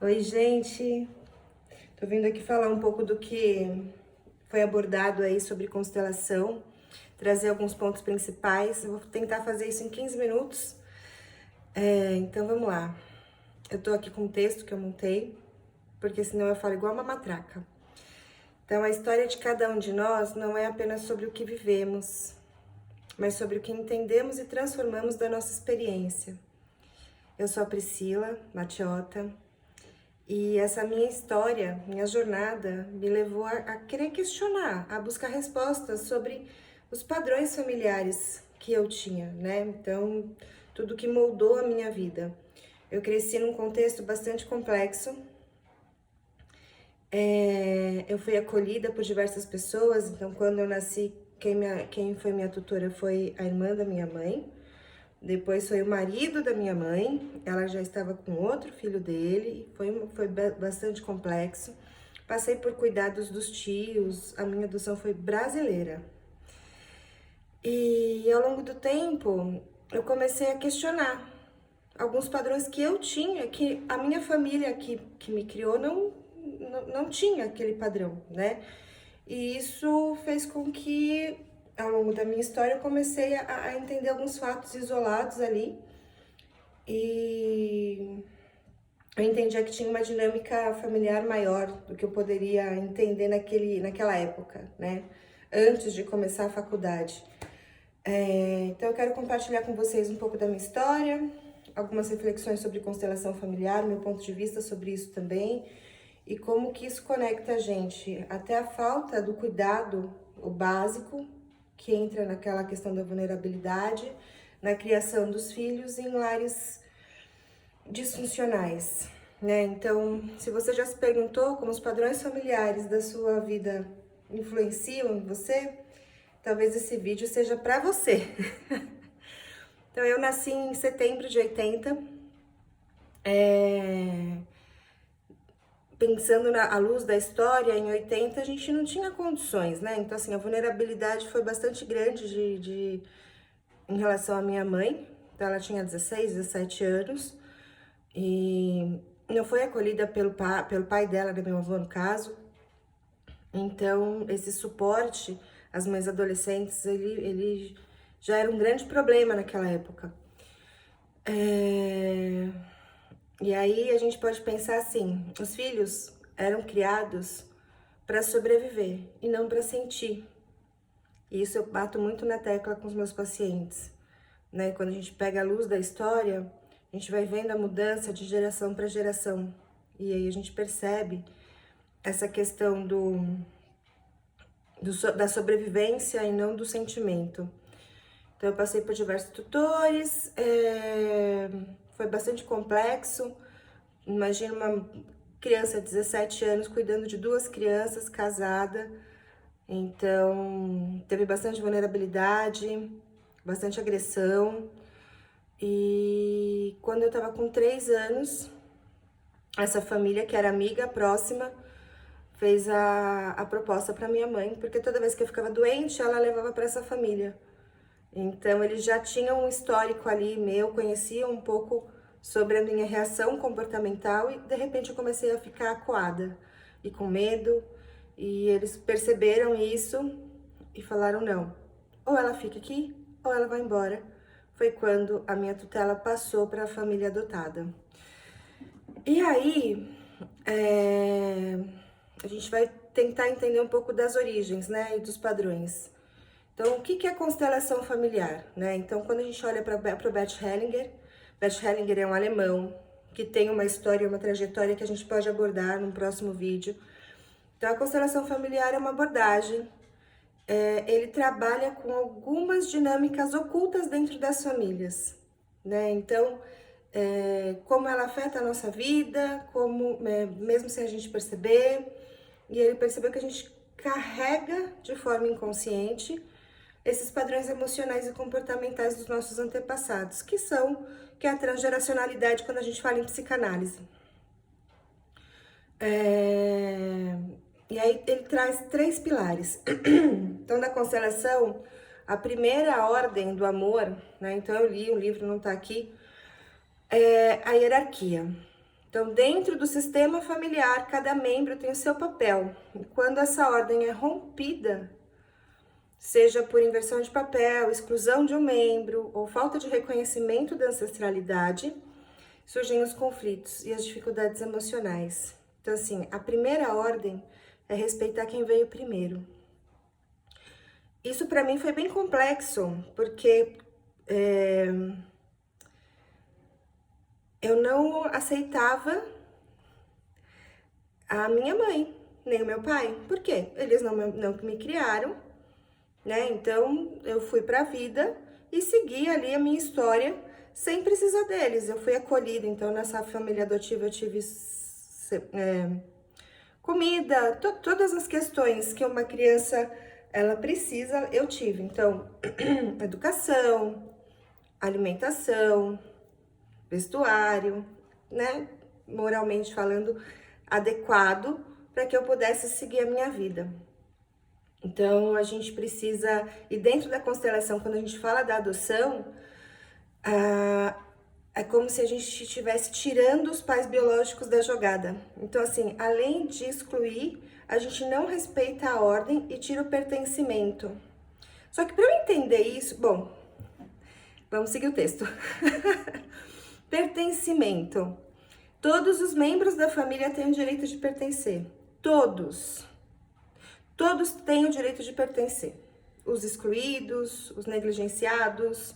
Oi, gente. Tô vindo aqui falar um pouco do que foi abordado aí sobre constelação, trazer alguns pontos principais. Eu vou tentar fazer isso em 15 minutos. Então vamos lá. Eu tô aqui com um texto que eu montei, porque senão eu falo igual uma matraca. Então, a história de cada um de nós não é apenas sobre o que vivemos, mas sobre o que entendemos e transformamos da nossa experiência. Eu sou a Priscila Matiota. E essa minha história, minha jornada, me levou a querer questionar, a buscar respostas sobre os padrões familiares que eu tinha, né? Então, tudo que moldou a minha vida. Eu cresci num contexto bastante complexo. Eu fui acolhida por diversas pessoas, então quando eu nasci, quem foi minha tutora foi a irmã da minha mãe. Depois foi o marido da minha mãe, ela já estava com outro filho dele, foi bastante complexo. Passei por cuidados dos tios, a minha adoção foi brasileira. E ao longo do tempo, eu comecei a questionar alguns padrões que eu tinha, que a minha família que me criou não tinha aquele padrão, né? E isso fez com que, ao longo da minha história, eu comecei a entender alguns fatos isolados ali. E eu entendia que tinha uma dinâmica familiar maior do que eu poderia entender naquela época, né? Antes de começar a faculdade. Então eu quero compartilhar com vocês um pouco da minha história, algumas reflexões sobre constelação familiar, meu ponto de vista sobre isso também, e como que isso conecta a gente até a falta do cuidado, o básico, que entra naquela questão da vulnerabilidade, na criação dos filhos em lares disfuncionais, né? Então, se você já se perguntou como os padrões familiares da sua vida influenciam em você, talvez esse vídeo seja para você. Então, eu nasci em setembro de 80, pensando à luz da história, em 80 a gente não tinha condições, né? Então, assim, a vulnerabilidade foi bastante grande em relação à minha mãe. Então, ela tinha 16, 17 anos e não foi acolhida pelo pai dela, do meu avô, no caso. Então, esse suporte às mães adolescentes, ele já era um grande problema naquela época. E aí a gente pode pensar assim, os filhos eram criados para sobreviver e não para sentir. E isso eu bato muito na tecla com os meus pacientes, né? Quando a gente pega a luz da história, a gente vai vendo a mudança de geração para geração. E aí a gente percebe essa questão da sobrevivência e não do sentimento. Então eu passei por diversos tutores, foi bastante complexo. Imagina uma criança de 17 anos cuidando de duas crianças, casada. Então teve bastante vulnerabilidade, bastante agressão. E quando eu tava com 3 anos, essa família, que era amiga próxima, fez a proposta para minha mãe, porque toda vez que eu ficava doente, ela levava para essa família. Então, eles já tinham um histórico ali meu, conheciam um pouco sobre a minha reação comportamental e, de repente, eu comecei a ficar acuada e com medo. E eles perceberam isso e falaram, não, ou ela fica aqui ou ela vai embora. Foi quando a minha tutela passou para a família adotada. E aí, a gente vai tentar entender um pouco das origens, né, e dos padrões. Então, o que é constelação familiar, né? Então, quando a gente olha para o Bert Hellinger é um alemão que tem uma história, uma trajetória que a gente pode abordar num próximo vídeo. Então, a constelação familiar é uma abordagem. Ele trabalha com algumas dinâmicas ocultas dentro das famílias, né? Então, como ela afeta a nossa vida, mesmo sem a gente perceber. E ele percebeu que a gente carrega de forma inconsciente esses padrões emocionais e comportamentais dos nossos antepassados, que é a transgeracionalidade quando a gente fala em psicanálise. E aí ele traz 3 pilares. Então, na constelação, a primeira ordem do amor, né? Então eu li, o livro não tá aqui, é a hierarquia. Então, dentro do sistema familiar, cada membro tem o seu papel. E quando essa ordem é rompida, seja por inversão de papel, exclusão de um membro ou falta de reconhecimento da ancestralidade, surgem os conflitos e as dificuldades emocionais. Então, assim, a primeira ordem é respeitar quem veio primeiro. Isso para mim foi bem complexo, porque eu não aceitava a minha mãe, nem o meu pai. Por quê? Eles não me criaram, né? Então, eu fui para a vida e segui ali a minha história sem precisar deles. Eu fui acolhida, então, nessa família adotiva eu tive comida, todas as questões que uma criança, ela precisa, eu tive. Então, educação, alimentação, vestuário, né? Moralmente falando, adequado para que eu pudesse seguir a minha vida. Então, a gente precisa, e dentro da constelação, quando a gente fala da adoção, é como se a gente estivesse tirando os pais biológicos da jogada. Então, assim, além de excluir, a gente não respeita a ordem e tira o pertencimento. Só que para eu entender isso, bom, vamos seguir o texto. Pertencimento. Todos os membros da família têm o direito de pertencer. Todos. Todos têm o direito de pertencer. Os excluídos, os negligenciados,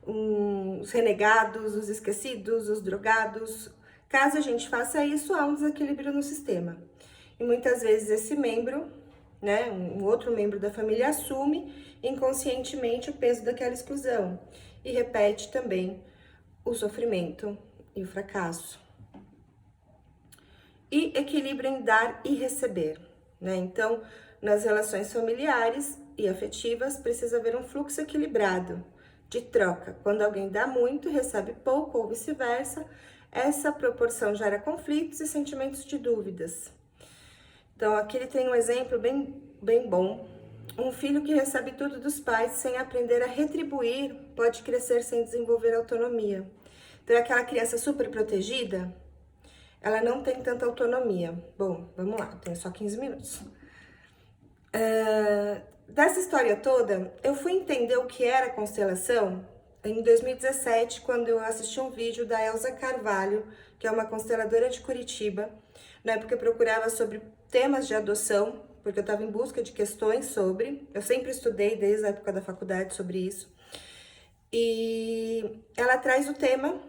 os renegados, os esquecidos, os drogados. Caso a gente faça isso, há um desequilíbrio no sistema. E muitas vezes esse membro, né, um outro membro da família assume inconscientemente o peso daquela exclusão e repete também o sofrimento e o fracasso. E equilíbrio em dar e receber, né? Então, nas relações familiares e afetivas, precisa haver um fluxo equilibrado de troca. Quando alguém dá muito e recebe pouco, ou vice-versa, essa proporção gera conflitos e sentimentos de dúvidas. Então, aqui ele tem um exemplo bem bom. Um filho que recebe tudo dos pais sem aprender a retribuir pode crescer sem desenvolver autonomia. Então, é aquela criança super protegida, ela não tem tanta autonomia. Bom, vamos lá, tenho só 15 minutos. Dessa história toda, eu fui entender o que era constelação em 2017, quando eu assisti um vídeo da Elza Carvalho, que é uma consteladora de Curitiba. Na época eu procurava sobre temas de adoção, porque eu estava em busca de questões sobre. Eu sempre estudei desde a época da faculdade sobre isso. E ela traz o tema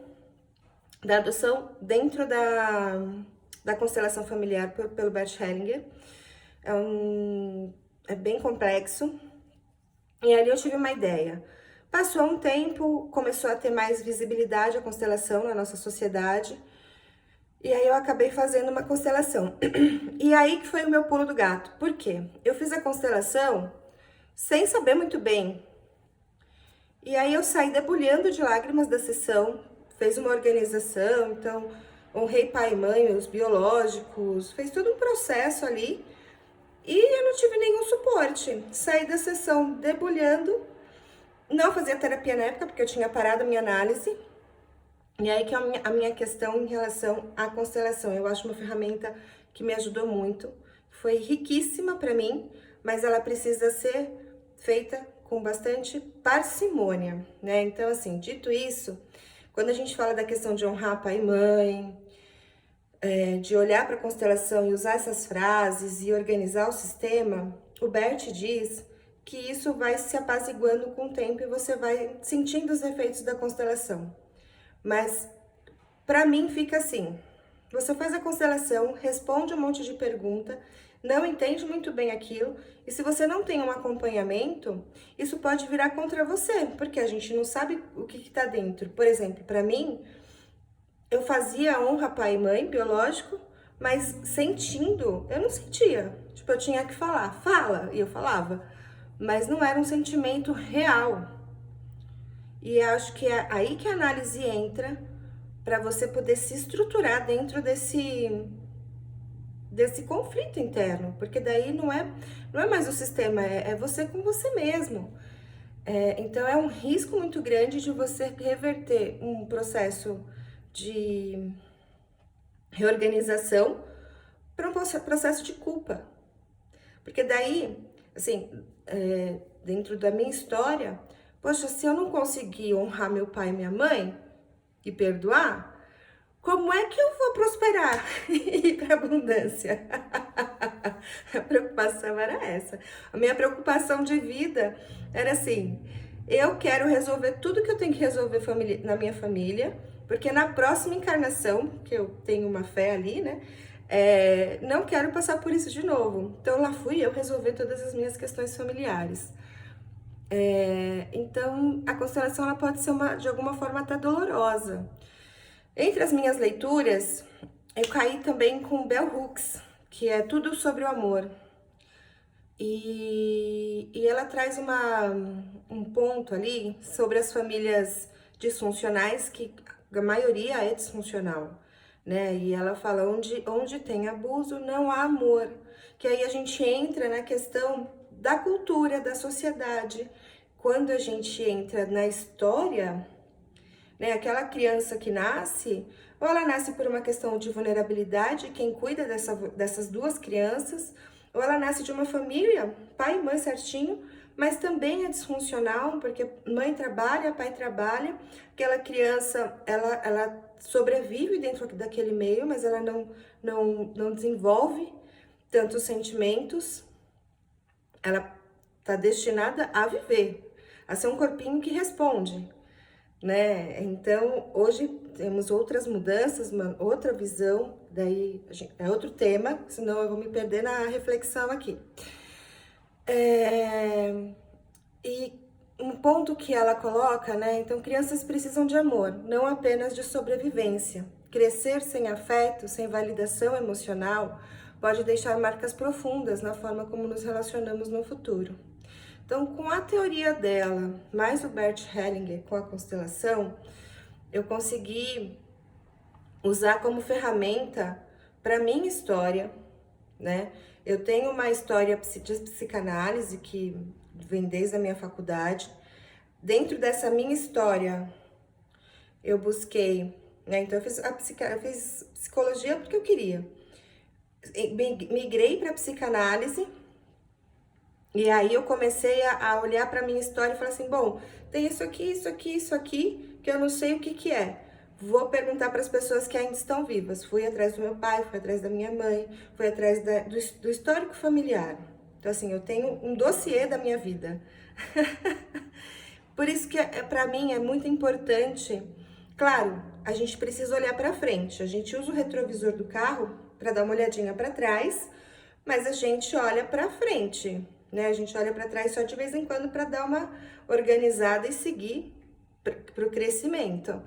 da adoção dentro da constelação familiar pelo Bert Hellinger. É bem complexo. E ali eu tive uma ideia. Passou um tempo, começou a ter mais visibilidade a constelação na nossa sociedade. E aí eu acabei fazendo uma constelação. E aí que foi o meu pulo do gato. Por quê? Eu fiz a constelação sem saber muito bem. E aí eu saí debulhando de lágrimas da sessão, fez uma organização, então honrei pai e mãe, os biológicos, fez todo um processo ali. E eu não tive nenhum suporte. Saí da sessão debulhando, não fazia terapia na época, porque eu tinha parado a minha análise. E aí que é a minha questão em relação à constelação. Eu acho uma ferramenta que me ajudou muito. Foi riquíssima para mim, mas ela precisa ser feita com bastante parcimônia, né? Então, assim, dito isso, quando a gente fala da questão de honrar pai e mãe, de olhar para a constelação e usar essas frases e organizar o sistema, o Bert diz que isso vai se apaziguando com o tempo e você vai sentindo os efeitos da constelação. Mas, para mim, fica assim, você faz a constelação, responde um monte de pergunta, não entende muito bem aquilo, e se você não tem um acompanhamento, isso pode virar contra você, porque a gente não sabe o que está dentro. Por exemplo, para mim, eu fazia honra pai e mãe, biológico, mas sentindo, eu não sentia. Tipo, eu tinha que falar, fala, e eu falava, mas não era um sentimento real. E acho que é aí que a análise entra para você poder se estruturar dentro desse conflito interno, porque daí não é mais o sistema, é você com você mesmo. Então é um risco muito grande de você reverter um processo de reorganização para um processo de culpa. Porque daí, assim, dentro da minha história, poxa, se eu não conseguir honrar meu pai e minha mãe e perdoar, como é que eu vou prosperar e ir para abundância? A preocupação era essa. A minha preocupação de vida era assim: eu quero resolver tudo que eu tenho que resolver na minha família, porque na próxima encarnação, que eu tenho uma fé ali, né? Não quero passar por isso de novo. Então lá fui eu resolver todas as minhas questões familiares. Então a constelação ela pode ser de alguma forma até dolorosa. Entre as minhas leituras, eu caí também com Bell Hooks, que é tudo sobre o amor. E ela traz um ponto ali sobre as famílias disfuncionais, que a maioria é disfuncional, né? E ela fala onde tem abuso, não há amor. Que aí a gente entra na questão da cultura, da sociedade. Quando a gente entra na história, né? Aquela criança que nasce, ou ela nasce por uma questão de vulnerabilidade, quem cuida dessas duas crianças, ou ela nasce de uma família, pai e mãe certinho, mas também é disfuncional, porque mãe trabalha, pai trabalha, aquela criança, ela sobrevive dentro daquele meio, mas ela não desenvolve tantos sentimentos, ela está destinada a viver, a ser um corpinho que responde, né? Então, hoje temos outras mudanças, uma outra visão, daí é outro tema, senão eu vou me perder na reflexão aqui. E um ponto que ela coloca, né? Então, crianças precisam de amor, não apenas de sobrevivência. Crescer sem afeto, sem validação emocional, pode deixar marcas profundas na forma como nos relacionamos no futuro. Então, com a teoria dela, mais o Bert Hellinger com a constelação, eu consegui usar como ferramenta para minha história, né? Eu tenho uma história de psicanálise que vem desde a minha faculdade. Dentro dessa minha história, eu busquei, né? Então, eu fiz psicologia porque eu queria. Migrei para psicanálise. E aí eu comecei a olhar para minha história e falar assim, bom, tem isso aqui, isso aqui, isso aqui, que eu não sei o que que é. Vou perguntar para as pessoas que ainda estão vivas. Fui atrás do meu pai, fui atrás da minha mãe, fui atrás do histórico familiar. Então assim, eu tenho um dossiê da minha vida. Por isso que para mim é muito importante. Claro, a gente precisa olhar para frente. A gente usa o retrovisor do carro para dar uma olhadinha para trás, mas a gente olha para frente, né? A gente olha para trás só de vez em quando para dar uma organizada e seguir para o crescimento.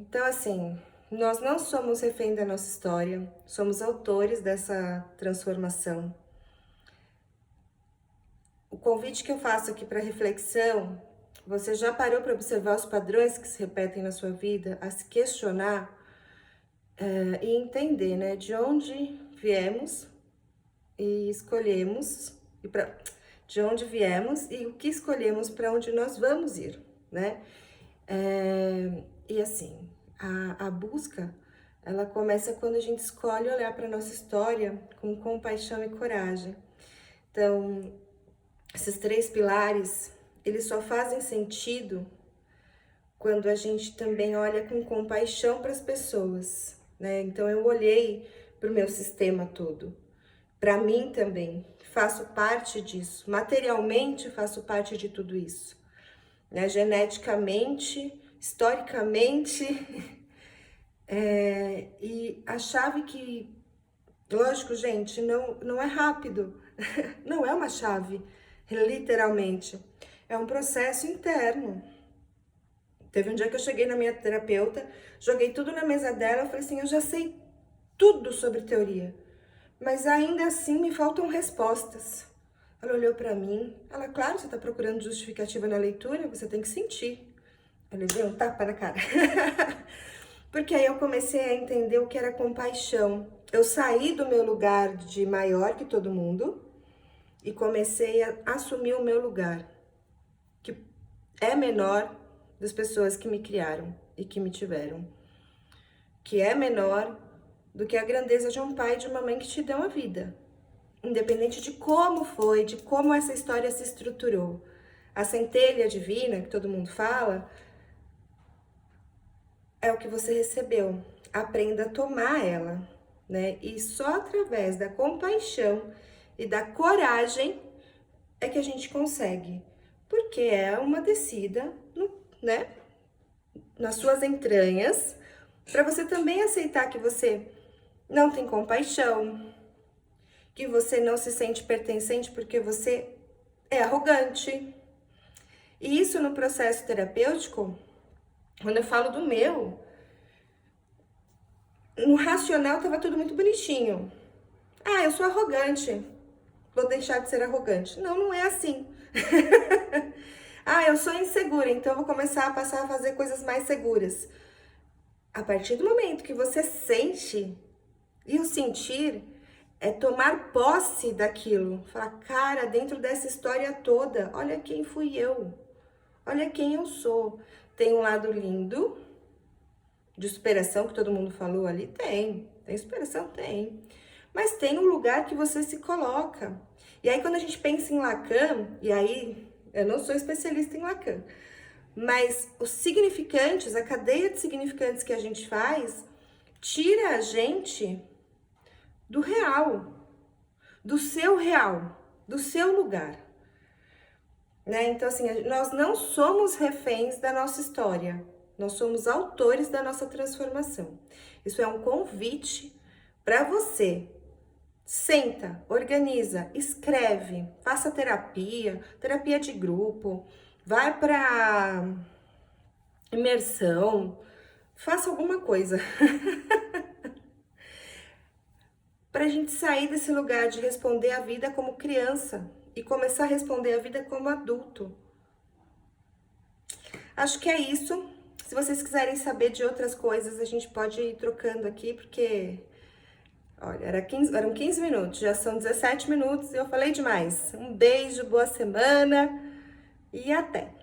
Então, assim, nós não somos refém da nossa história, somos autores dessa transformação. O convite que eu faço aqui para reflexão, você já parou para observar os padrões que se repetem na sua vida, a se questionar e entender, né, de onde viemos e escolhemos, de onde viemos e o que escolhemos para onde nós vamos ir, né? E assim, a busca, ela começa quando a gente escolhe olhar para nossa história com compaixão e coragem. Então, esses 3 pilares, eles só fazem sentido quando a gente também olha com compaixão para as pessoas, né? Então, eu olhei para o meu sistema todo, para mim também, faço parte disso, materialmente faço parte de tudo isso, né? Geneticamente, historicamente, e a chave que, lógico, gente, não é rápido, não é uma chave, literalmente, é um processo interno. Teve um dia que eu cheguei na minha terapeuta, joguei tudo na mesa dela, falei assim, eu já sei tudo sobre teoria, mas ainda assim me faltam respostas. Ela olhou pra mim, ela, claro, você tá procurando justificativa na leitura, você tem que sentir. Eu levei um tapa na cara. Porque aí eu comecei a entender o que era compaixão. Eu saí do meu lugar de maior que todo mundo e comecei a assumir o meu lugar, que é menor das pessoas que me criaram e que me tiveram. que é menor do que a grandeza de um pai e de uma mãe que te dão a vida. Independente de como foi, de como essa história se estruturou. A centelha divina, que todo mundo fala, é o que você recebeu. Aprenda a tomar ela, né? E só através da compaixão e da coragem é que a gente consegue. Porque é uma descida, né? Nas suas entranhas, para você também aceitar que você não tem compaixão, que você não se sente pertencente porque você é arrogante. E isso no processo terapêutico, quando eu falo do meu, no racional tava tudo muito bonitinho. Ah, eu sou arrogante, vou deixar de ser arrogante. Não, não é assim. Ah, eu sou insegura, então eu vou começar a passar a fazer coisas mais seguras. A partir do momento que você sente, e o sentir é tomar posse daquilo. Falar, cara, dentro dessa história toda, olha quem fui eu. Olha quem eu sou. Tem um lado lindo de superação que todo mundo falou ali? Tem superação? Tem. Mas tem um lugar que você se coloca. E aí quando a gente pensa em Lacan, e aí eu não sou especialista em Lacan, mas os significantes, a cadeia de significantes que a gente faz, tira a gente do real, do seu lugar. Né? Então, assim, nós não somos reféns da nossa história, nós somos autores da nossa transformação. Isso é um convite para você. Senta, organiza, escreve, faça terapia de grupo, vai para imersão, faça alguma coisa. Para a gente sair desse lugar de responder a vida como criança e começar a responder a vida como adulto. Acho que é isso. Se vocês quiserem saber de outras coisas, a gente pode ir trocando aqui, porque, olha, eram 15 minutos, já são 17 minutos e eu falei demais. Um beijo, boa semana e até!